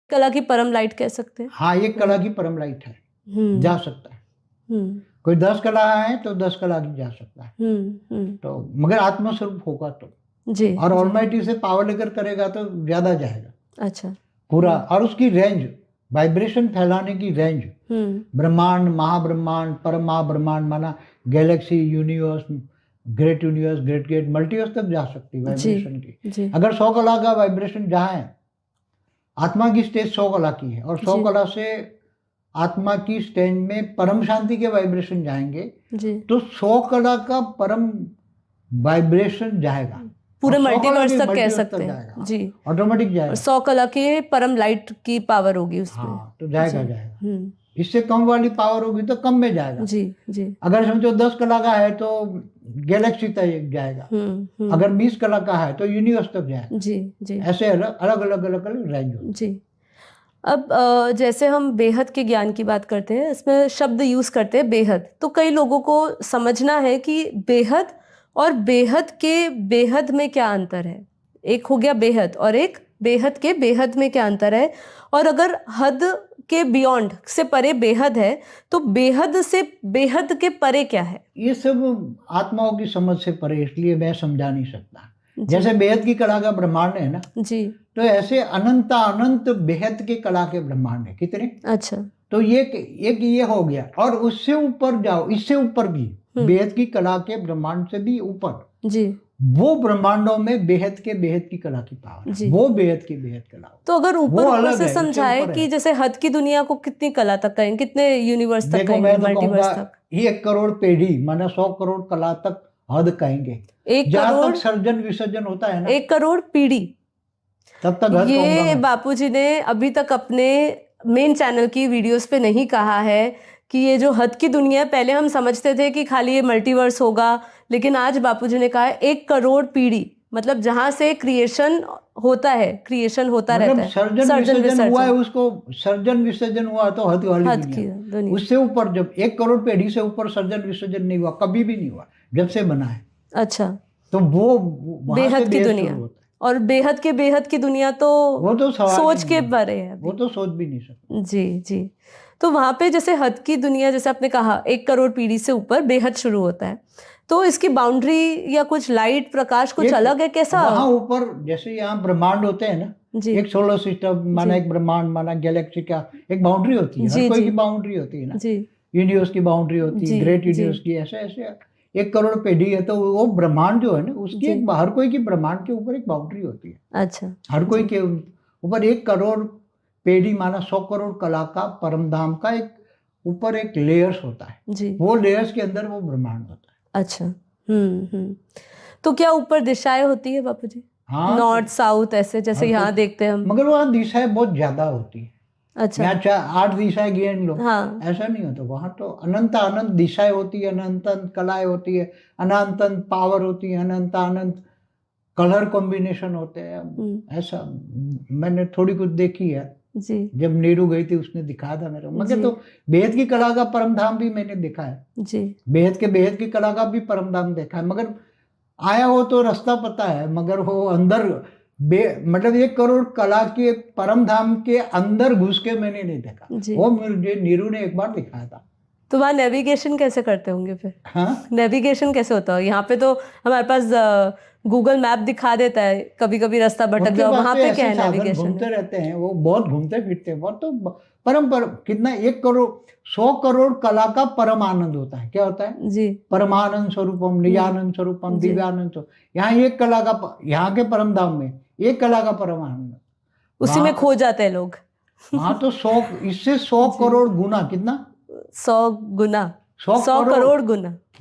कला की परम लाइट कह सकते हैं। हाँ, ये कला की परम लाइट है, जा सकता है। कोई 10 कला है तो 10 कला की जा सकता है। तो मगर आत्मस्वरूप होगा तो जी, और ऑलमाइटी से पावर लेकर करेगा तो ज्यादा जाएगा। अच्छा, पूरा। और उसकी रेंज, वाइब्रेशन फैलाने की रेंज, ब्रह्मांड, महाब्रह्मांड, परम महाब्रह्मांड, माना Galaxy, universe, great universe, great great multiverse तक जा सकती है वाइब्रेशन की। अगर 100 कला का वाइब्रेशन जहाँ है, आत्मा की स्टेज 100 कला की है, और 100 कला से आत्मा की स्टेज में परम शांति के वाइब्रेशन जाएंगे तो 100 कला का परम वाइब्रेशन जाएगा, पूरे मल्टीवर्स तक कह सकते हैं जी, ऑटोमेटिक जाएगा। 100 कला के परम लाइट की पावर होगी उसमें। हाँ, तो जाएगा। इससे कम वाली पावर होगी तो कम में जाएगा। जी। अगर समझो 10 कला का है तो गैलेक्सी तक जाएगा, अगर 20 कला का है तो यूनिवर्स तक जाएगा। जी। ऐसे अलग अलग रेंज जी। अब जैसे हम बेहद के ज्ञान की बात करते हैं, इसमें शब्द यूज करते हैं बेहद, तो कई लोगों को समझना है कि बेहद और बेहद के बेहद में क्या अंतर है। एक हो गया बेहद और एक बेहद के बेहद में क्या अंतर है, और अगर हद के बियॉन्ड से परे बेहद है तो बेहद से बेहद के परे क्या है? ये सब आत्माओं की समझ से परे, इसलिए मैं समझा नहीं सकता। जैसे बेहद की कला का ब्रह्मांड है ना जी, तो ऐसे अनंत अनंत बेहद के कला के ब्रह्मांड है। कितने? अच्छा, तो ये एक ये हो गया, और उससे ऊपर जाओ, इससे ऊपर भी बेहद की कला के ब्रह्मांड से भी ऊपर जी, वो ब्रह्मांडों में बेहद की कला की पावर है, वो बेहद कला। तो अगर ऊपर से समझाए कि जैसे हद की दुनिया को कितनी कला तक कहें, कितने यूनिवर्स तक कहेंगे, मल्टीवर्स तक? 1 करोड़ पीढ़ी माना 100 करोड़ कला तक हद कहेंगे। 1 करोड़ सर्जन विसर्जन होता है ना, 1 करोड़ पीढ़ी, तब तक हद ये बापूजी ने अभी तक अपने मेन चैनल की वीडियोस पे नहीं कहा है कि ये जो हद की दुनिया, पहले हम समझते थे कि खाली ये मल्टीवर्स होगा, लेकिन आज बापूजी ने कहा है 1 करोड़ पीढ़ी, मतलब जहां से क्रिएशन होता है, क्रिएशन होता रहता है, सर्जन विसर्जन हुआ है, उसको सर्जन विसर्जन हुआ तो हद वाली दुनिया। उससे ऊपर जब 1 करोड़ पीढ़ी से ऊपर सर्जन विसर्जन नहीं हुआ, कभी भी नहीं हुआ जब से बना है। अच्छा, तो वो बेहद की दुनिया, और बेहद की दुनिया तो वो तो सोच के परे है, वो तो सोच भी नहीं सकते। जी। तो वहां पे जैसे हद की दुनिया, जैसे आपने कहा 1 करोड़ पीढ़ी से ऊपर बेहद शुरू होता है, तो इसकी बाउंड्री या कुछ लाइट प्रकाश कुछ अलग है कैसा? वहां ऊपर जैसे यहाँ ब्रह्मांड होते हैं ना जी, एक सोलर सिस्टम माना, एक ब्रह्मांड माना, गैलेक्सी का एक बाउंड्री होती है, हर कोई की बाउंड्री होती है ना जी, यूनिवर्स की बाउंड्री होती है, ग्रेट यूनिवर्स की, ऐसे 1 करोड़ पीढ़ी है तो वो ब्रह्मांड जो है ना उसकी हर कोई की ब्रह्मांड के ऊपर एक बाउंड्री होती है। अच्छा, हर कोई के ऊपर 1 करोड़ पीढ़ी माना 100 करोड़ कला का परमधाम का एक ऊपर एक लेयर्स होता है जी, वो लेयर्स के अंदर वो ब्रह्मांड होता है। अच्छा, तो क्या ऊपर दिशाएं होती है बापूजी? हाँ, नॉर्थ साउथ ऐसे जैसे यहाँ देखते हैं हम, मगर वहाँ दिशाएं बहुत ज्यादा होती है। अच्छा, यहाँ 8 दिशाएं गिन लो, हाँ, ऐसा नहीं होता। वहाँ तो अनंत अनंत दिशाएं होती है, अनंत कलाएं होती है, अनंत पावर होती है, अनंत अनंत कलर कॉम्बिनेशन होते हैं। ऐसा मैंने थोड़ी कुछ देखी है जी, जब नीरू गई थी उसने दिखाया था मेरे को। मगर तो बेहद की कला का परमधाम भी मैंने देखा है जी, बेहद की कला का भी परमधाम देखा है, मगर आया हो तो रास्ता पता है, मगर वो अंदर मतलब 1 करोड़ कला के परमधाम के अंदर घुस के मैंने नहीं देखा। वो मुझे नीरू ने एक बार दिखाया था। तो वहाँ नेविगेशन कैसे करते होंगे फिर? हाँ, नेविगेशन कैसे होता है? यहाँ पे तो हमारे पास गूगल मैप दिखा देता है, कभी कभी रास्ता भटक जाओ, वहाँ पे क्या है नेविगेशन? घूमते रहते हैं वो, बहुत घूमते फिरते हैं, बहुत। तो कितना 1 करोड़ 100 करोड़ कला का परम आनंद होता है। क्या होता है जी? परमानंद स्वरूपम, निजानंद स्वरूपम, दिव्यानंद स्वरूप। यहाँ 1 कला का, यहाँ के परमधाम में 1 कला का परम आनंद, उसी में खो जाते हैं लोग। हाँ, तो 100 इससे 100 करोड़ गुना, कितना? 100 गुना, 100 करोड़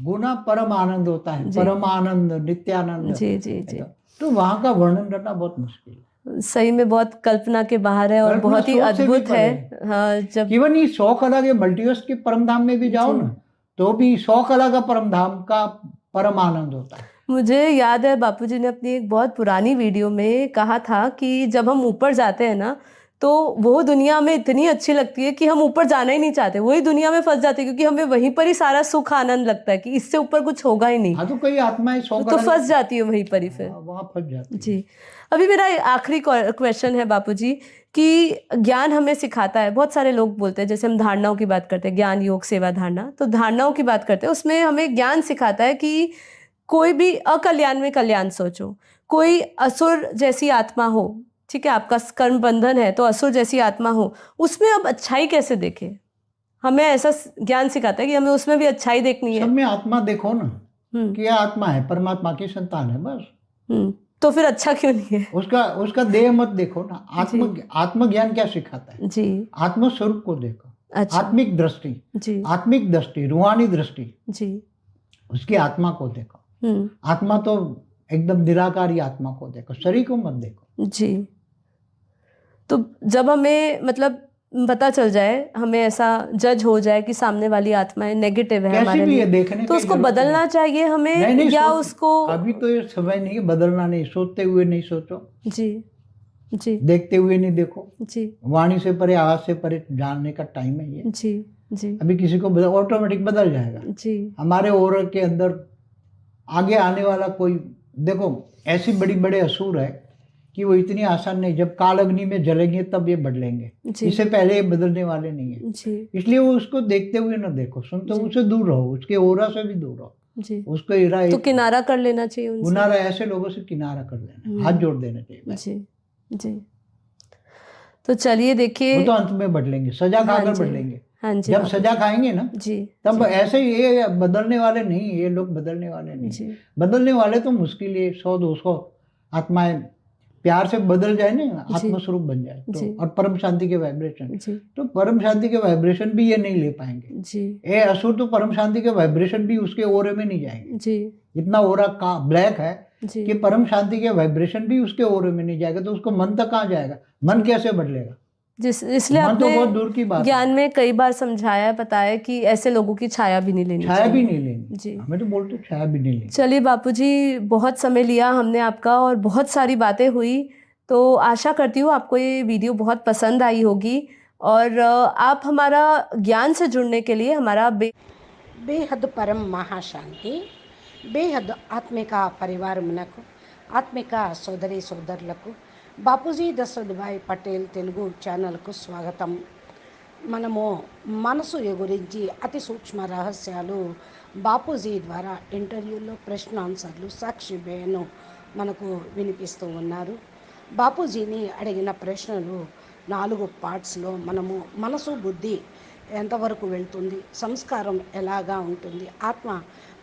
गुना परम आनंद होता है, परम आनंद, नित्यानंद जी। तो वहां का वर्णन करना बहुत मुश्किल है, सही में बहुत कल्पना के बाहर है और बहुत ही अद्भुत है। हाँ, जब इवन ये 100 कला के मल्टीवर्स के परमधाम में भी जाओ ना, तो भी 100 कला का परमधाम का परम आनंद होता है। मुझे याद है बापूजी ने अपनी एक बहुत पुरानी वीडियो में कहा था कि जब हम ऊपर जाते हैं ना तो वो दुनिया हमें इतनी अच्छी लगती है कि हम ऊपर जाना ही नहीं चाहते, वही दुनिया में फंस जाते हैं, क्योंकि हमें वहीं पर ही सारा सुख आनंद लगता है कि इससे ऊपर कुछ होगा ही नहीं। हाँ, तो कई आत्माएं तो फंस जाती है वहीं पर ही फिर। वहां फंस जाती है। जी, अभी मेरा आखिरी क्वेश्चन है बापूजी कि ज्ञान हमें सिखाता है, बहुत सारे लोग बोलते हैं, जैसे हम धारणाओं की बात करते हैं, ज्ञान योग सेवा धारणा, तो धारणाओं की बात करते हैं, उसमें हमें ज्ञान सिखाता है कि कोई भी अकल्याण में कल्याण सोचो, कोई असुर जैसी आत्मा हो, ठीक है, आपका कर्म बंधन है तो असुर जैसी आत्मा हो, उसमें अब अच्छाई कैसे देखें, हमें ऐसा ज्ञान सिखाता है कि हमें उसमें भी अच्छाई देखनी है। सब में आत्मा देखो ना, कि यह आत्मा है, परमात्मा की संतान है, बस। तो फिर अच्छा क्यों नहीं है? उसका देह मत देखो ना। आत्मज्ञान क्या सिखाता है? जी, आत्म स्वरूप को देखो। अच्छा, आत्मिक दृष्टि, जी, आत्मिक दृष्टि, रूहानी दृष्टि, जी, उसकी आत्मा को देखो। आत्मा तो एकदम निराकारी आत्मा को देखो, शरीर को मत देखो। जी। तो जब हमें मतलब पता चल जाए, हमें ऐसा जज हो जाए कि सामने वाली आत्माएं नेगेटिव है हमारे लिए, देखने तो उसको बदलना चाहिए हमें, नहीं, या उसको अभी तो ये समय नहीं है, बदलना नहीं, सोचते हुए नहीं सोचो। जी, जी, देखते हुए नहीं देखो। जी, वाणी से परे, आवाज से परे जानने का टाइम है ये। जी, जी, अभी किसी को ऑटोमेटिक बदल जाएगा। जी, हमारे ओर के अंदर आगे आने वाला कोई, देखो ऐसी बड़ी बड़े असुर है कि वो इतनी आसान नहीं, जब काल अग्नि में जलेंगे तब ये बदलेंगे, इससे पहले ये बदलने वाले नहीं है। इसलिए वो उसको देखते हुए ना देखो, सुनते उससे दूर रहो, उसके ओरा से भी दूर रहो। जी, उसको इरा तो किनारा कर लेना चाहिए उनसे। किनारा, ऐसे लोगों से किनारा कर लेना, हाथ जोड़ देना चाहिए। जी, जी। तो चलिए देखिए, वो तो अंत में बदलेंगे, सजा खाकर बदलेंगे। हाँ जी, जब सजा खाएंगे ना, जी, तब ऐसे ही ये बदलने वाले नहीं, ये लोग बदलने वाले नहीं। बदलने वाले तो मुश्किल है, 100-200 आत्माएं प्यार से बदल जाए ना, आत्मस्वरूप बन जाए तो, और परम शांति के वाइब्रेशन, तो परम शांति के वाइब्रेशन भी ये नहीं ले पाएंगे। ये असुर तो परम शांति के वाइब्रेशन भी उसके ओरे में नहीं जाएंगे। इतना ओरा का ब्लैक है कि परम शांति के वाइब्रेशन भी उसके ओरे में नहीं जाएगा, तो उसको मन तक कहाँ जाएगा? मन कैसे बदलेगा? इसलिए आपने तो बहुत दूर की बात ज्ञान में कई बार समझाया, बताया कि ऐसे लोगों की छाया भी नहीं लेनी, छाया भी नहीं लेनी। जी, हमें तो बोलते छाया भी नहीं लेनी। चलिए बापूजी, बहुत समय लिया हमने आपका और बहुत सारी बातें हुई, तो आशा करती हूँ आपको ये वीडियो बहुत पसंद आई होगी, और आप हमारा ज्ञान से जुड़ने के लिए हमारा बेहद परम महाशांति, बेहद आत्मिक परिवारमुनకు, ఆత్మిక సోదరి సోదరులకు బాపూజీ దశరథభాయ్ పటేల్ తెలుగు ఛానల్కు స్వాగతం. మనము మనసు గురించి అతి సూక్ష్మ రహస్యాలు బాపూజీ ద్వారా ఇంటర్వ్యూలో ప్రశ్న ఆన్సర్లు సాక్షి బేను మనకు వినిపిస్తూ ఉన్నారు. బాపూజీని అడిగిన ప్రశ్నలు 4 పార్ట్స్లో మనము మనసు బుద్ధి ఎంతవరకు వెళ్తుంది, సంస్కారం ఎలాగా ఉంటుంది, ఆత్మ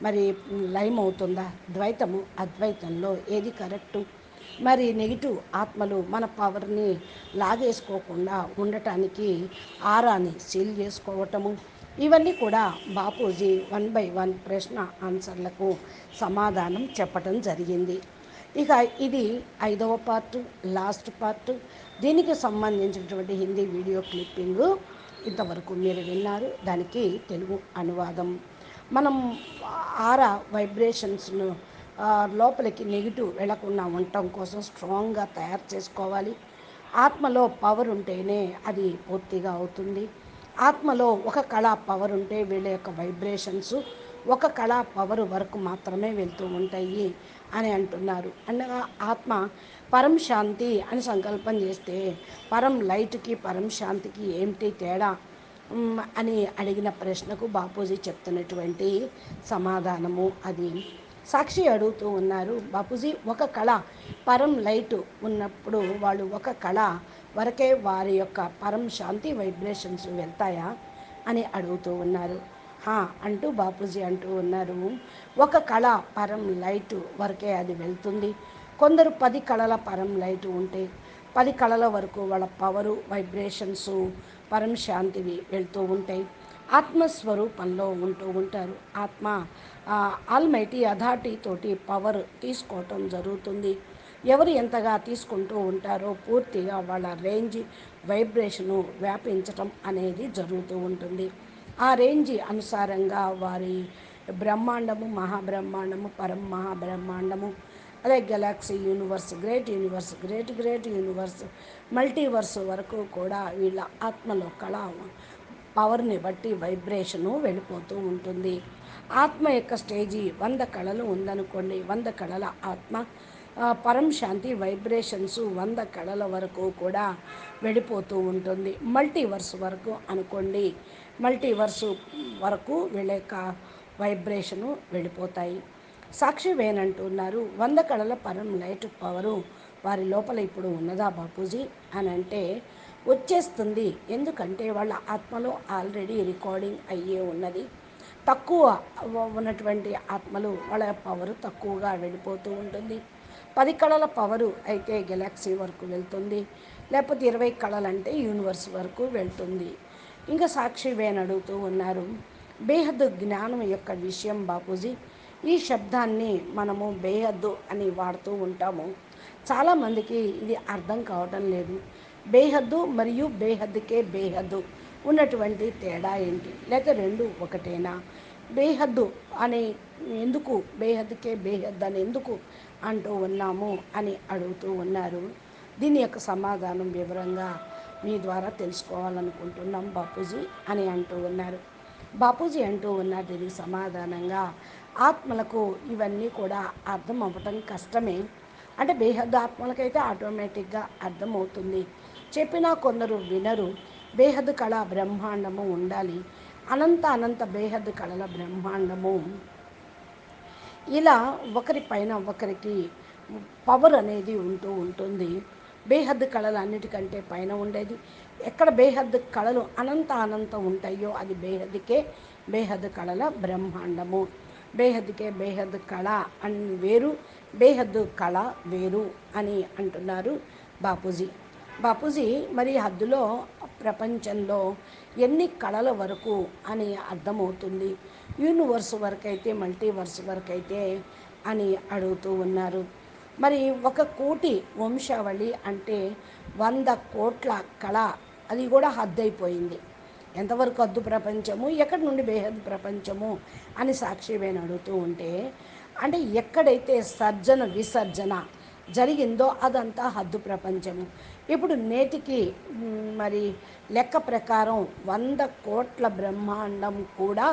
మరి లయం అవుతుందా, ద్వైతము అద్వైతంలో ఏది కరెక్టు, మరి నెగిటివ్ ఆత్మలు మన పవర్ని లాగేసుకోకుండా ఉండటానికి ఆరాని సీల్ చేసుకోవటము, ఇవన్నీ కూడా బాపూజీ 1 by 1 ప్రశ్న ఆన్సర్లకు సమాధానం చెప్పటం జరిగింది. ఇక ఇది 5వ పార్ట్, లాస్ట్ పార్ట్. దీనికి సంబంధించినటువంటి హిందీ వీడియో క్లిప్పింగ్ ఇంతవరకు మీరు విన్నారు, దానికి తెలుగు అనువాదం. మనం ఆరా వైబ్రేషన్స్ను లోపలికి నెగిటివ్ వెళ్లకుండా ఉండటం కోసం స్ట్రాంగ్గా తయారు చేసుకోవాలి. ఆత్మలో పవర్ ఉంటేనే అది పూర్తిగా అవుతుంది. ఆత్మలో ఒక కళ పవర్ ఉంటే వీళ్ళ యొక్క వైబ్రేషన్స్ ఒక కళ పవర్ వరకు మాత్రమే వెళ్తూ ఉంటాయి అని అంటున్నారు. అనగా ఆత్మ పరం శాంతి అని సంకల్పం చేస్తే పరం లైట్కి పరం శాంతికి ఏమిటి తేడా అని అడిగిన ప్రశ్నకు బాపూజీ చెప్తున్నటువంటి సమాధానము అది. సాక్షి అడుగుతూ ఉన్నారు, బాపూజీ ఒక కళ పరం లైట్ ఉన్నప్పుడు వాళ్ళు ఒక కళ వరకే వారి యొక్క పరం శాంతి వైబ్రేషన్స్ వెళ్తాయా అని అడుగుతూ ఉన్నారు. అంటూ బాపూజీ అంటూ ఉన్నారు, ఒక కళ పరం లైట్ వరకే అది వెళ్తుంది. కొందరు 10 కళల పరం లైట్ ఉంటే 10 కళల వరకు వాళ్ళ పవరు వైబ్రేషన్సు పరం శాంతివి వెళ్తూ ఉంటాయి. ఆత్మస్వరూపంలో ఉంటూ ఉంటారు. ఆత్మ ఆల్మైటీ అథారిటీ తోటి పవర్ తీసుకోవటం జరుగుతుంది. ఎవరు ఎంతగా తీసుకుంటూ ఉంటారో పూర్తిగా వాళ్ళ రేంజ్ వైబ్రేషను వ్యాపించటం అనేది జరుగుతూ ఉంటుంది. ఆ రేంజ్ అనుసారంగా వారి బ్రహ్మాండము, మహాబ్రహ్మాండము, పరం మహాబ్రహ్మాండము అదే Galaxy universe, great universe, great universe, multiverse వరకు కూడా వీళ్ళ ఆత్మలో కళ పవర్ని బట్టి వైబ్రేషను వెళ్ళిపోతూ ఉంటుంది. ఆత్మ యొక్క స్టేజీ 100 కళలు ఉందనుకోండి, 100 కళల ఆత్మ పరం శాంతి వైబ్రేషన్స్ 100 కళల వరకు కూడా వెళ్ళిపోతూ ఉంటుంది. మల్టీవర్స్ వరకు అనుకోండి, మల్టీవర్స్ వరకు వీళ్ళ యొక్క వైబ్రేషను వెళ్ళిపోతాయి. సాక్షి వేనంటున్నారు, 100 కళల పరం లైట్ పవరు వారి లోపల ఇప్పుడు ఉన్నదా బాపూజీ అని అంటే వచ్చేస్తుంది. ఎందుకంటే వాళ్ళ ఆత్మలో ఆల్రెడీ రికార్డింగ్ అయ్యే ఉన్నది. తక్కువ ఉన్నటువంటి ఆత్మలు వాళ్ళ పవరు తక్కువగా వెళ్ళిపోతూ ఉంటుంది. 10 కళల పవరు అయితే గెలాక్సీ వరకు వెళ్తుంది, లేకపోతే 20 కళలు అంటే యూనివర్స్ వరకు వెళ్తుంది. ఇంకా సాక్షి వేన్ అడుగుతూ ఉన్నారు, బేహద్దు జ్ఞానం యొక్క విషయం బాపూజీ, ఈ శబ్దాన్ని మనము బేహద్దు అని వాడుతూ ఉంటాము. చాలామందికి ఇది అర్థం కావటం లేదు. బేహద్దు మరియు బేహద్దుకే బేహద్దు ఉన్నటువంటి తేడా ఏంటి, లేక రెండు ఒకటేనా? బేహద్దు అని ఎందుకు, బేహద్దుకే బేహద్దు అని ఎందుకు అంటూ ఉన్నాము అని అడుగుతూ ఉన్నారు. దీని యొక్క సమాధానం వివరంగా మీ ద్వారా తెలుసుకోవాలనుకుంటున్నాం బాపూజీ అని అంటూ ఉన్నారు. బాపూజీ అంటూ ఉన్నారు దీనికి సమాధానంగా, ఆత్మలకు ఇవన్నీ కూడా అర్థం అవ్వటం కష్టమే. అంటే బేహద్దు ఆత్మలకైతే ఆటోమేటిక్గా అర్థమవుతుంది, చెప్పినా కొందరు వినరు. బేహద్దు కళ బ్రహ్మాండము ఉండాలి, అనంత బేహద్దు కళల బ్రహ్మాండము. ఇలా ఒకరి పైన ఒకరికి పవర్ అనేది ఉంటూ ఉంటుంది. బేహద్దు కళలు అన్నిటికంటే పైన ఉండేది, ఎక్కడ బేహద్దు కళలు అనంతం ఉంటాయో అది బేహద్దుకే బేహద్దు కళల బ్రహ్మాండము. బేహద్దుకే బేహద్దు కళ అని వేరు, బేహద్దు కళ వేరు అని అంటున్నారు బాపూజీ. బాపూజీ మరి హద్దులో ప్రపంచంలో ఎన్ని కళల వరకు అని అర్థమవుతుంది, యూనివర్స్ వరకు అయితే, మల్టీవర్స్ వరకు అయితే అని అడుగుతూ ఉన్నారు. మరి 1 కోటి వంశావళి అంటే 100 కోట్ల కళ, అది కూడా హద్దు అయిపోయింది. ఎంతవరకు హద్దు ప్రపంచము, ఎక్కడి నుండి బేహద్దు ప్రపంచము అని సాక్షివేన్ అడుగుతూ ఉంటే, అంటే ఎక్కడైతే సర్జన విసర్జన జరిగిందో అదంతా హద్దు ప్రపంచము. ఇప్పుడు నేటికి మరి లెక్క ప్రకారం 100 కోట్ల బ్రహ్మాండం కూడా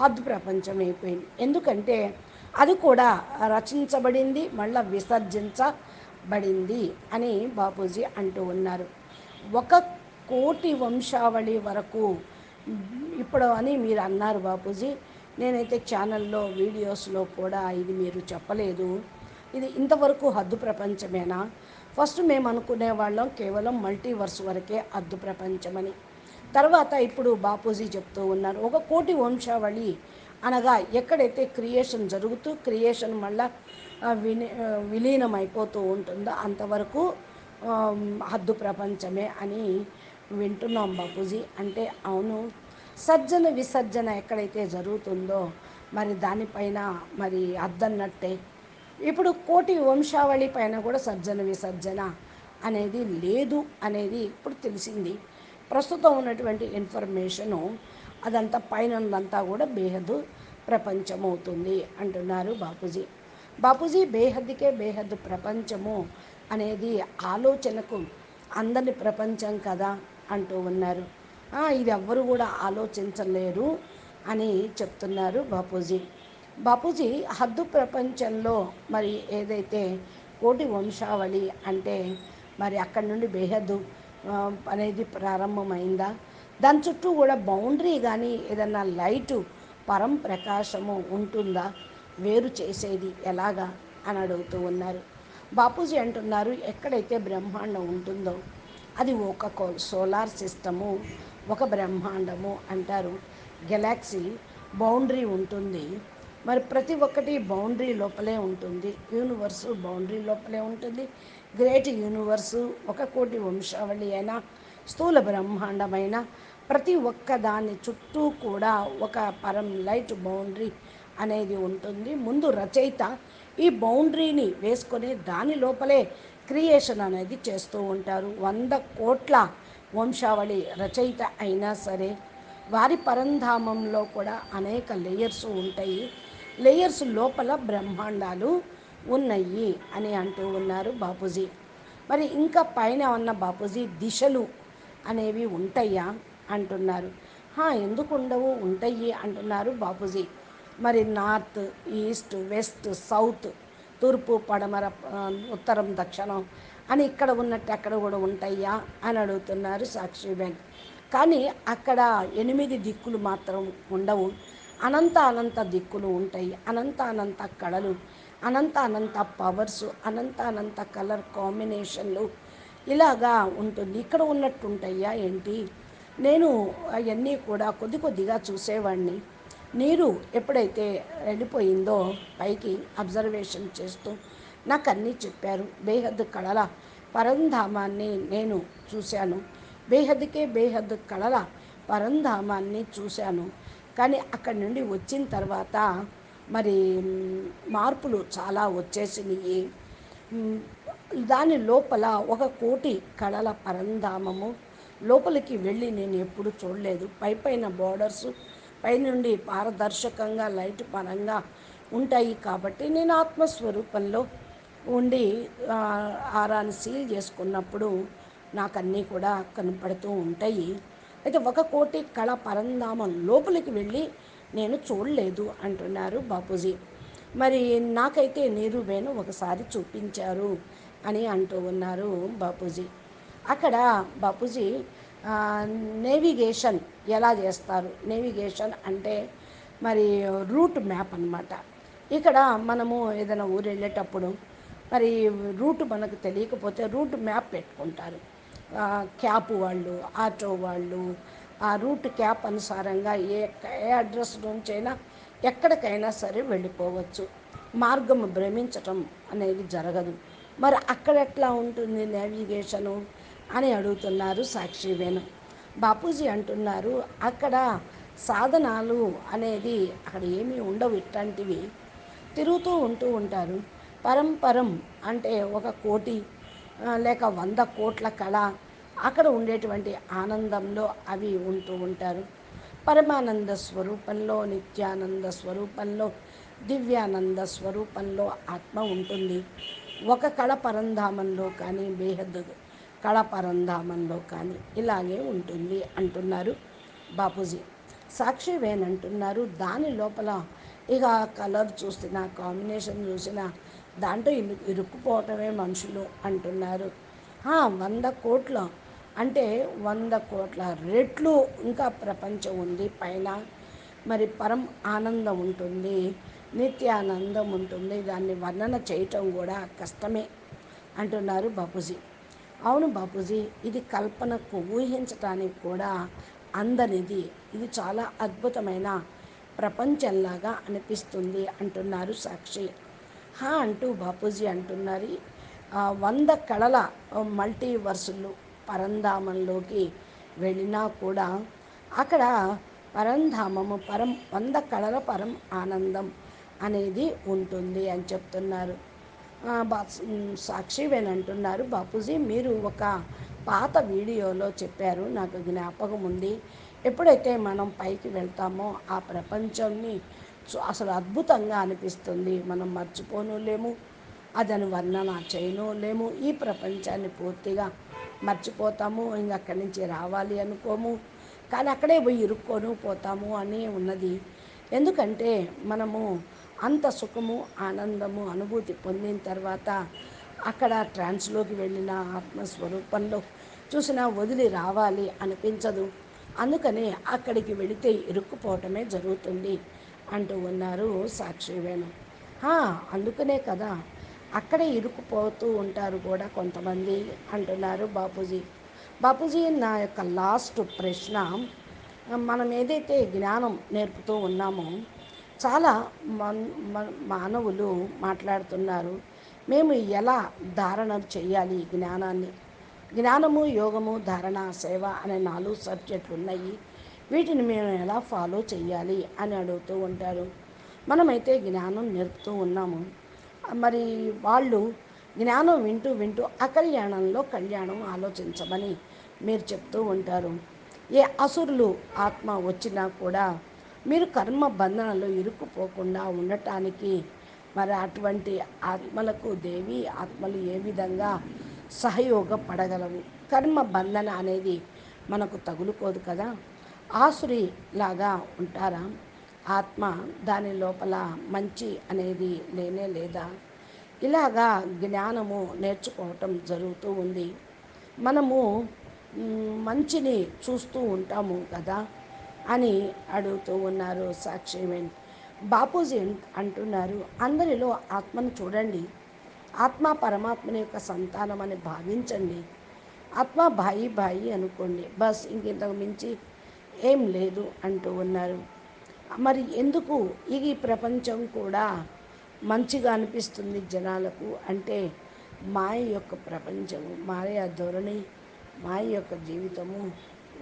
హద్దు ప్రపంచం అయిపోయింది. ఎందుకంటే అది కూడా రచించబడింది, మళ్ళీ విసర్జించబడింది అని బాపూజీ అంటూ ఉన్నారు. 1 కోటి వంశావళి వరకు ఇప్పుడు అని మీరు అన్నారు బాపూజీ. నేనైతే ఛానల్లో వీడియోస్లో కూడా ఇది మీరు చెప్పలేదు. ఇది ఇంతవరకు హద్దు ప్రపంచమేనా? ఫస్ట్ మేము అనుకునే వాళ్ళం కేవలం మల్టీవర్స్ వరకే హద్దు ప్రపంచమని. తర్వాత ఇప్పుడు బాపూజీ చెప్తూ ఉన్నారు 1 కోటి వంశావళి అనగా ఎక్కడైతే క్రియేషన్ జరుగుతూ క్రియేషన్ మళ్ళా విలీనం అయిపోతూ ఉంటుందో అంతవరకు హద్దు ప్రపంచమే అని వింటున్నాం బాపూజీ. అంటే అవును, సర్జన విసర్జన ఎక్కడైతే జరుగుతుందో మరి దానిపైన మరి అద్దన్నట్టే. ఇప్పుడు కోటి వంశావళి పైన కూడా సర్జన విసర్జన అనేది లేదు అనేది ఇప్పుడు తెలిసింది. ప్రస్తుతం ఉన్నటువంటి ఇన్ఫర్మేషను అదంతా పైనంతా కూడా బేహద్దు ప్రపంచం అవుతుంది అంటున్నారు బాపూజీ. బాపూజీ బేహద్దుకే బేహద్దు ప్రపంచము అనేది ఆలోచనకు అందని ప్రపంచం కదా అంటూ ఉన్నారు. ఇది ఎవ్వరు కూడా ఆలోచించలేరు అని చెప్తున్నారు బాపూజీ. బాపూజీ హద్దు ప్రపంచంలో మరి ఏదైతే కోటి వంశావళి అంటే మరి అక్కడి నుండి బేహద్దు అనేది ప్రారంభమైందా, దాని చుట్టూ కూడా బౌండరీ కానీ ఏదన్నా లైటు పరం ప్రకాశము ఉంటుందా, వేరు చేసేది ఎలాగా అని అడుగుతూ ఉన్నారు. బాపూజీ అంటున్నారు ఎక్కడైతే బ్రహ్మాండం ఉంటుందో అది ఒక సోలార్ సిస్టము, ఒక బ్రహ్మాండము అంటారు. గెలాక్సీ బౌండరీ ఉంటుంది, మరి ప్రతి ఒక్కటి బౌండరీ లోపలే ఉంటుంది. యూనివర్సు బౌండరీ లోపలే ఉంటుంది. గ్రేట్ యూనివర్సు 1 కోటి వంశావళి అయినా స్థూల బ్రహ్మాండమైన ప్రతి ఒక్క దాని చుట్టూ కూడా ఒక పరం లైట్ బౌండరీ అనేది ఉంటుంది. ముందు రచయిత ఈ బౌండరీని వేసుకొని దాని లోపలే క్రియేషన్ అనేది చేస్తూ ఉంటారు. 100 కోట్ల వంశావళి రచయిత అయినా సరే వారి పరంధామంలో కూడా అనేక లేయర్స్ ఉంటాయి. లేయర్స్ లోపల బ్రహ్మాండాలు ఉన్నాయి అని అంటూ ఉన్నారు బాపూజీ. మరి ఇంకా పైన ఉన్న బాపూజీ దిశలు అనేవి ఉంటాయా అంటున్నారు. ఎందుకు ఉండవు, ఉంటాయి అంటున్నారు బాపూజీ. మరి నార్త్, ఈస్ట్, వెస్ట్, సౌత్, తూర్పు, పడమర, ఉత్తరం, దక్షిణం అని ఇక్కడ ఉన్నట్టు అక్కడ కూడా ఉంటాయా అని అడుగుతున్నారు సాక్షిబేన్. కానీ అక్కడ 8 దిక్కులు మాత్రం ఉండవు. అనంత అనంత దిక్కులు ఉంటాయి. అనంత అనంత కళలు, అనంత అనంత పవర్స్, అనంత అనంత కలర్ కాంబినేషన్లు ఇలాగా ఉంటుంది. ఇక్కడ ఉన్నట్టు ఉంటాయా ఏంటి? నేను అవన్నీ కూడా కొద్ది కొద్దిగా చూసేవాడిని. నీరు ఎప్పుడైతే వెళ్ళిపోయిందో పైకి అబ్జర్వేషన్ చేస్తూ నాకు అన్నీ చెప్పారు. బేహద్ కళల పరంధామాన్ని నేను చూశాను. బేహద్కే బేహద్ కళల పరంధామాన్ని చూశాను. కానీ అక్కడి నుండి వచ్చిన తర్వాత మరి మార్పులు చాలా వచ్చేసినాయి. దాని లోపల 1,00,00,000 కళల పరంధామము లోపలికి వెళ్ళి నేను ఎప్పుడు చూడలేదు. పైన బోర్డర్స్ పైనుండి పారదర్శకంగా లైట్ పరంగా ఉంటాయి కాబట్టి నేను ఆత్మస్వరూపంలో ఉండి ఆరాన్ని సీల్ చేసుకున్నప్పుడు నాకు అన్నీ కూడా కనపడుతూ ఉంటాయి. అయితే 1,00,00,000 కళ పరంధామం లోపలికి వెళ్ళి నేను చూడలేదు అంటున్నారు బాపూజీ. మరి నాకైతే నీరు వేణు ఒకసారి చూపించారు అని అంటూ ఉన్నారు బాపూజీ. అక్కడ బాపూజీ నేవిగేషన్ ఎలా చేస్తారు? నేవిగేషన్ అంటే మరి రూట్ మ్యాప్ అన్నమాట. ఇక్కడ మనము ఏదైనా ఊరు వెళ్ళేటప్పుడు మరి రూట్ మనకు తెలియకపోతే రూట్ మ్యాప్ పెట్టుకుంటారు. క్యాబ్ వాళ్ళు, ఆటో వాళ్ళు ఆ రూట్ క్యాప్ అనుసారంగా ఏ అడ్రస్ నుంచైనా ఎక్కడికైనా సరే వెళ్ళిపోవచ్చు. మార్గం భ్రమించటం అనేది జరగదు. మరి అక్కడ ఎట్లా ఉంటుంది నేవిగేషను అని అడుగుతున్నారు సాక్షివేణు. బాపూజీ అంటున్నారు అక్కడ సాధనాలు అనేది అక్కడ ఏమీ ఉండవు. ఇట్లాంటివి తిరుగుతూ ఉంటూ ఉంటారు. పరం అంటే 1,00,00,000 లేక 100,00,00,000 కళ అక్కడ ఉండేటువంటి ఆనందంలో అవి ఉంటూ ఉంటారు. పరమానంద స్వరూపంలో, నిత్యానంద స్వరూపంలో, దివ్యానంద స్వరూపంలో ఆత్మ ఉంటుంది. ఒక కళ పరంధామంలో కానీ బేహద్ కళ పరంధామంలో కానీ ఇలాగే ఉంటుంది అంటున్నారు బాపూజీ. సాక్షివేన్ అంటున్నారు దాని లోపల ఇక కలర్ చూసిన, కాంబినేషన్ చూసిన దాంట్లో ఇరుక్కుపోవటమే మనుషులు అంటున్నారు. 100,00,00,000 అంటే 100,00,00,000 రెట్లు ఇంకా ప్రపంచం ఉంది పైన. మరి పరం ఆనందం ఉంటుంది, నిత్యానందం ఉంటుంది. దాన్ని వర్ణన చేయటం కూడా కష్టమే అంటున్నారు బాపూజీ. అవును బాపూజీ, ఇది కల్పనకు ఊహించటానికి కూడా అందనిది. ఇది చాలా అద్భుతమైన ప్రపంచంలాగా అనిపిస్తుంది అంటున్నారు సాక్షి. అంటూ బాపూజీ అంటున్నారు 100 కళల మల్టీవర్సులు పరంధామంలోకి వెళ్ళినా కూడా అక్కడ పరంధామము 100 కళల పరం ఆనందం అనేది ఉంటుంది అని చెప్తున్నారు. సాక్షివేన్ అంటున్నారు బాపూజీ మీరు ఒక పాత వీడియోలో చెప్పారు, నాకు జ్ఞాపకం ఉంది. ఎప్పుడైతే మనం పైకి వెళ్తామో ఆ ప్రపంచాన్ని అసలు అద్భుతంగా అనిపిస్తుంది. మనం మర్చిపోను లేము, అదని వర్ణన చేయను లేము. ఈ ప్రపంచాన్ని పూర్తిగా మర్చిపోతాము, ఇంక అక్కడి నుంచి రావాలి అనుకోము. కానీ అక్కడే పోయి ఇరుక్కొని పోతాము అని ఉన్నది. ఎందుకంటే మనము అంత సుఖము, ఆనందము, అనుభూతి పొందిన తర్వాత అక్కడ ట్రాన్స్లోకి వెళ్ళిన ఆత్మస్వరూపంలో చూసినా వదిలి రావాలి అనిపించదు. అందుకని అక్కడికి వెళితే ఇరుక్కుపోవటమే జరుగుతుంది అంటూ ఉన్నారు సాక్షివేణు. అందుకనే కదా అక్కడే ఇరుక్కుపోతూ ఉంటారు కూడా కొంతమంది అంటున్నారు బాపూజీ. బాపూజీ నా యొక్క లాస్ట్ ప్రశ్న, మనం ఏదైతే జ్ఞానం నేర్పుతూ ఉన్నామో చాలా మానవులు మాట్లాడుతున్నారు మేము ఎలా ధారణ చేయాలి జ్ఞానాన్ని. జ్ఞానము, యోగము, ధారణ, సేవ అనే 4 సబ్జెక్టులు ఉన్నాయి. వీటిని మేము ఎలా ఫాలో చేయాలి అని అడుగుతూ ఉంటారు. మనమైతే జ్ఞానం నేర్పుతూ ఉన్నాము. మరి వాళ్ళు జ్ఞానం వింటూ వింటూ అకల్యాణంలో కళ్యాణం ఆలోచించమని మీరు చెప్తూ ఉంటారు. ఏ అసురులు ఆత్మ వచ్చినా కూడా మీరు కర్మ బంధనలో ఇరుక్కుపోకుండా ఉండటానికి మరి అటువంటి ఆత్మలకు దేవి ఆత్మలు ఏ విధంగా సహయోగపడగలవు? కర్మ బంధన అనేది మనకు తగులుకోదు కదా. ఆసురి లాగా ఉంటారా? ఆత్మ దాని లోపల మంచి అనేది లేనే లేదా? ఇలాగా జ్ఞానము నేర్చుకోవటం జరుగుతూ ఉంది. మనము మంచిని చూస్తూ ఉంటాము కదా అని అడుగుతూ ఉన్నారు సాక్షివేన్. బాపూజీ అంటున్నారు, అందరిలో ఆత్మను చూడండి, ఆత్మ పరమాత్మని యొక్క సంతానం అని భావించండి, ఆత్మ భాయి భాయి అనుకోండి, బస్ ఇంకింతకు మించి ఏం లేదు అంటూ ఉన్నారు. మరి ఎందుకు ఈ ప్రపంచం కూడా మంచిగా అనిపిస్తుంది జనాలకు అంటే మాయ యొక్క ప్రపంచము, మాయ ధోరణి, మాయ యొక్క జీవితము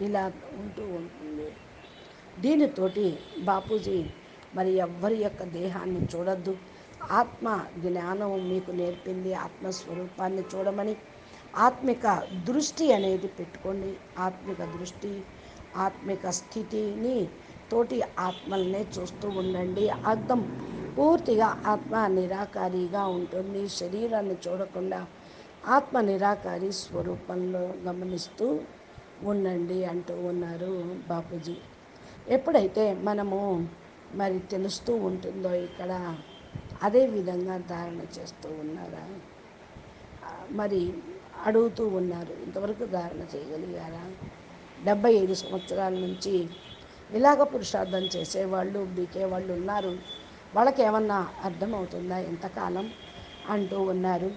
ఇలా ఉంటూ ఉంటుంది. దీనితోటి బాపూజీ మరి ఎవ్వరి యొక్క దేహాన్ని చూడొద్దు, ఆత్మ జ్ఞానం మీకు నేర్పింది ఆత్మస్వరూపాన్ని చూడమని. ఆత్మిక దృష్టి అనేది పెట్టుకోండి. ఆత్మిక దృష్టి, ఆత్మిక స్థితిని తోటి ఆత్మల్నే చూస్తూ ఉండండి. అర్థం పూర్తిగా ఆత్మ నిరాకారిగా ఉంటుంది. శరీరాన్ని చూడకుండా ఆత్మ నిరాకారి స్వరూపంలో గమనిస్తూ ఉండండి అంటూ ఉన్నారు బాపూజీ. ఎప్పుడైతే మనము మరి తెలుస్తూ ఉంటుందో ఇక్కడ అదే విధంగా ధారణ చేస్తూ ఉన్నారా? మరి అడుగుతూ ఉన్నారు, ఇంతవరకు ధారణ చేయగలిగారా? 75 సంవత్సరాల నుంచి ఇలాగ పురుషార్థం చేసేవాళ్ళు బీకేవాళ్ళు ఉన్నారు, వాళ్ళకి ఏమన్నా అర్థమవుతుందా ఎంతకాలం అంటూ ఉన్నారు.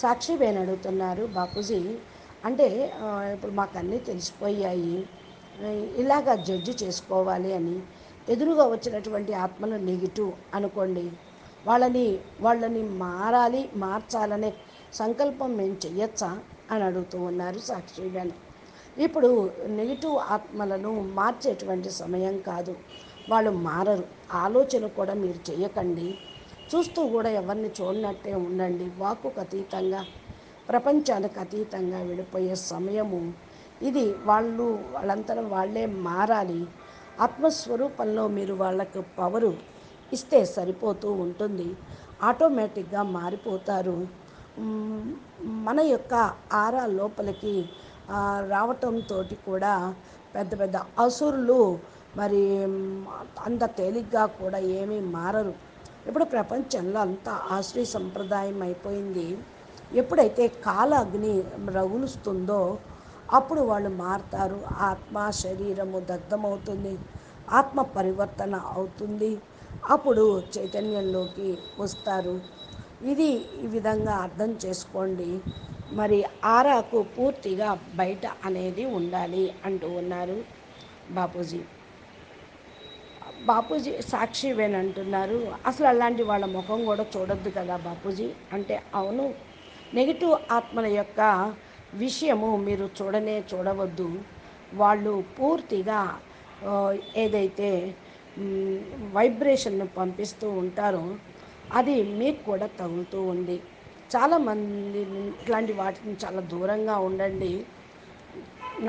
సాక్షివేన్ అడుగుతున్నారు, బాపూజీ అంటే ఇప్పుడు మాకు అన్నీ తెలిసిపోయాయి, ఇలాగ జడ్జి చేసుకోవాలి అని. ఎదురుగా వచ్చినటువంటి ఆత్మలు నెగిటివ్ అనుకోండి, వాళ్ళని మార్చాలనే సంకల్పం మేము చెయ్యొచ్చా అని అడుగుతూ ఉన్నారు సాక్షివేన్. ఇప్పుడు నెగిటివ్ ఆత్మలను మార్చేటువంటి సమయం కాదు, వాళ్ళు మారరు. ఆలోచన కూడా మీరు చేయకండి, చూస్తూ కూడా ఎవరిని చూడనట్టే ఉండండి. వాక్కుకు అతీతంగా, ప్రపంచానికి అతీతంగా వెళ్ళిపోయే సమయము ఇది. వాళ్ళంతా వాళ్ళే మారాలి. ఆత్మస్వరూపంలో మీరు వాళ్ళకు పవరు ఇస్తే సరిపోతూ ఉంటుంది, ఆటోమేటిక్గా మారిపోతారు. మన యొక్క ఆరా లోపలికి రావటంతో కూడా పెద్ద పెద్ద అసురులు మరి అంత తేలిగ్గా కూడా ఏమీ మారరు. ఇప్పుడు ప్రపంచంలో అంతా ఆశ్రయ సంప్రదాయం అయిపోయింది. ఎప్పుడైతే కాల అగ్ని రగులుస్తుందో అప్పుడు వాళ్ళు మారుతారు. ఆత్మ శరీరము దగ్ధమవుతుంది, ఆత్మ పరివర్తన అవుతుంది, అప్పుడు చైతన్యంలోకి వస్తారు. ఇది ఈ విధంగా అర్థం చేసుకోండి. మరి ఆరాకు పూర్తిగా బయట అనేది ఉండాలి అంటూ ఉన్నారు బాపూజీ. సాక్షివేన్ అంటున్నారు, అసలు అలాంటి వాళ్ళ ముఖం కూడా చూడొద్దు కదా బాపూజీ అంటే. అవును, నెగిటివ్ ఆత్మల యొక్క విషయము మీరు చూడవద్దు. వాళ్ళు పూర్తిగా ఏదైతే వైబ్రేషన్ను పంపిస్తూ ఉంటారో అది మీకు కూడా తగులుతూ ఉంది. చాలామంది ఇట్లాంటి వాటిని చాలా దూరంగా ఉండండి,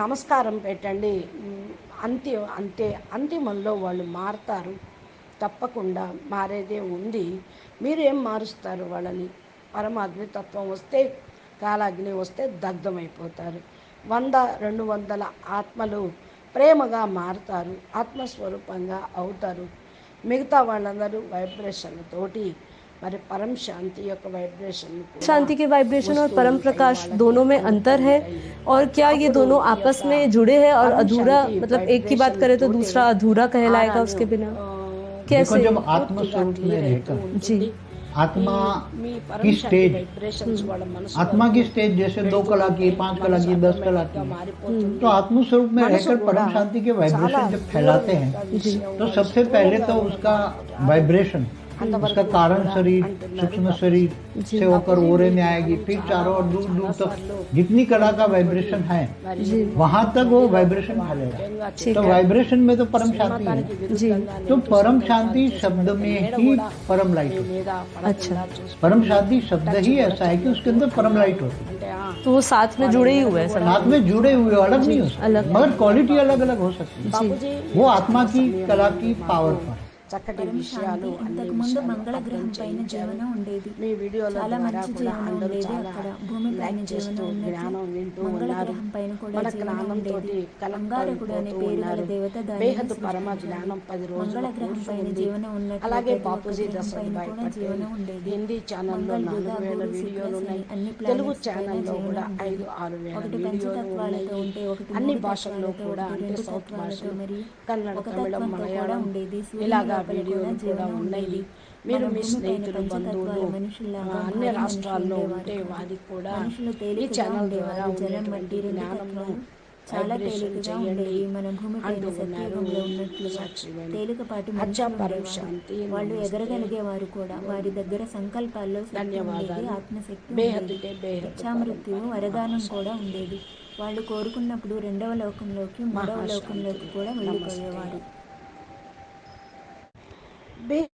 నమస్కారం పెట్టండి. అంతిమంలో వాళ్ళు మారుతారు, తప్పకుండా మారేదే ఉంది. మీరేం మారుస్తారు వాళ్ళని? పరమాగ్నితత్వం వస్తే, కాలాగ్ని వస్తే దగ్ధమైపోతారు. 100-200 ఆత్మలు ప్రేమగా మారుతారు, ఆత్మస్వరూపంగా అవుతారు. మిగతా వాళ్ళందరూ వైబ్రేషన్లతోటి మరి परम शांति యొక్క వైబ్రేషన్, शांति के वाइब्रेशन और परम प्रकाश दोनों में अंतर है, और क्या ये दोनों आपस में जुड़े हैं और अधूरा, मतलब एक की बात करें तो दूसरा अधूरा कहलाएगा उसके बिना? कैसे? जब आत्म स्वरूप में रहकर जी, आत्मा की स्टेज, आत्मा की स्टेज जैसे 2 कला की, 5 कला की, 10 कला की, तो आत्म स्वरूप में रहकर परम शांति के वाइब्रेशन जब फैलाते हैं तो सबसे पहले तो उसका वाइब्रेशन, उसका कारण शरीर, सूक्ष्म शरीर से होकर ओरे में आएगी, फिर चारों ओर दूर दूर तक जितनी कला का वाइब्रेशन है वहां तक वो वाइब्रेशन फैलेगा। तो वाइब्रेशन में तो परम शांति है जी। तो परम शांति शब्द में ही परम लाइट होती है। अच्छा, परम शांति शब्द ही ऐसा है कि उसके अंदर परम लाइट होती है। तो वो साथ में जुड़े ही हुए हैं सब। साथ में जुड़े हुए, अलग नहीं हो सकते, अलग मगर क्वालिटी अलग अलग हो सकती है। वो आत्मा की कला की पावर पर। చక్కటి పరం విషయాలు శాంతి. అన్ని ఇంతకుముందు విషయాలు మంగళ అర్థం గ్రహం పైన చేయించారు. జీవనం ఉండేది. మీ వీడియోల చాలా ద్వారా మంచి కూడా జీవనం అందరూ ఉండేది చాలా అక్కడ. భూమిపైన లైక్ జీవనం చేస్తూ ఉన్నట్లు జ్ఞానం వింటూ మంగళ ఉన్నారు. గ్రహం పైన కూడా మన జీవనం జ్ఞానంతో ఉండేది. కలెక్ట్ అంగారకుడు అనే అయిపోతూ పేరు గల ఉన్నారు. దేవత దానిని బేహద్ పరమ సృష్టించారు. జ్ఞానం 10 రోజుల మంగళ గ్రహం కోర్సు పైన ఉంది. జీవనం ఉన్నట్లు అలాగే ప్రతి ఒక్క బాపూజీ గ్రహం పైన దశరథ్ భాయ్ కూడా పటేల్ జీవనం ఉండేది. హిందీ ఛానల్లో మంగళ, బుధ, 4000 గురు, శుక్ర, వీడియోలు శని ఉన్నాయి. అన్ని తెలుగు ప్లానెట్స్ పైన ఛానల్లో జీవనం కూడా ఉండేది. 5,000-6,000 ఒకటి వీడియోలు పంచతత్వాలతో ఉన్నాయి. ఉంటే, ఒకటి అన్ని మూడు భాషల్లో తత్వాలతో, కూడా ఒకటి అంటే రెండు సౌత్ తత్వాలతో భాషలు మరియు కన్నడ, ఒక తమిళం, తత్వంతో కూడా మలయాళం ఉండేది. సూర్యుని ఇలాగా లోపల కూడా వీడియోలు కూడా జీవనం ఉన్నాయి. ఉండేది. మీరు మన మీ భూమిపైన స్నేహితులు, పంచతత్వాల బంధువులు మనుషుల్లాగా అన్ని భారీ రాష్ట్రాల్లో మనుషులు ఉంటే ఉండేవారు కాదు. వారికి కూడా మనుషులు ఈ తేలికగా ఛానల్ ద్వారా ఉండేవారు. జలం, ఉండేటువంటి మట్టి రెండు జ్ఞానంను తత్వాలు చాలా వైబ్రేషన్ తేలికగా చేయండి ఉండేవి. మన భూమిపైన అంటూ ఉన్నారు. సత్యుగంలో ఉన్నట్లుగా సాక్షివేణి. తేలికపాటి అచ్చా మనుషులు పరం ఉండేవారు. శాంతి. వాళ్ళు నమస్తే. ఎగరగలిగేవారు కూడా. వారి దగ్గర సంకల్పాల్లో శక్తి ఉండేది, ధన్యవాదాలు. ఆత్మశక్తి ఉండేది. బేహద్దుకే బేహద్దు ఇచ్ఛామృత్యువు పరం వరదానం పరం కూడా ఉండేది. వాళ్ళు కోరుకున్నప్పుడు రెండవ లోకంలోకి, మూడవ మహాశాంతి. లోకంలోకి కూడా నమస్తే. వెళ్ళిపోయేవారు. బే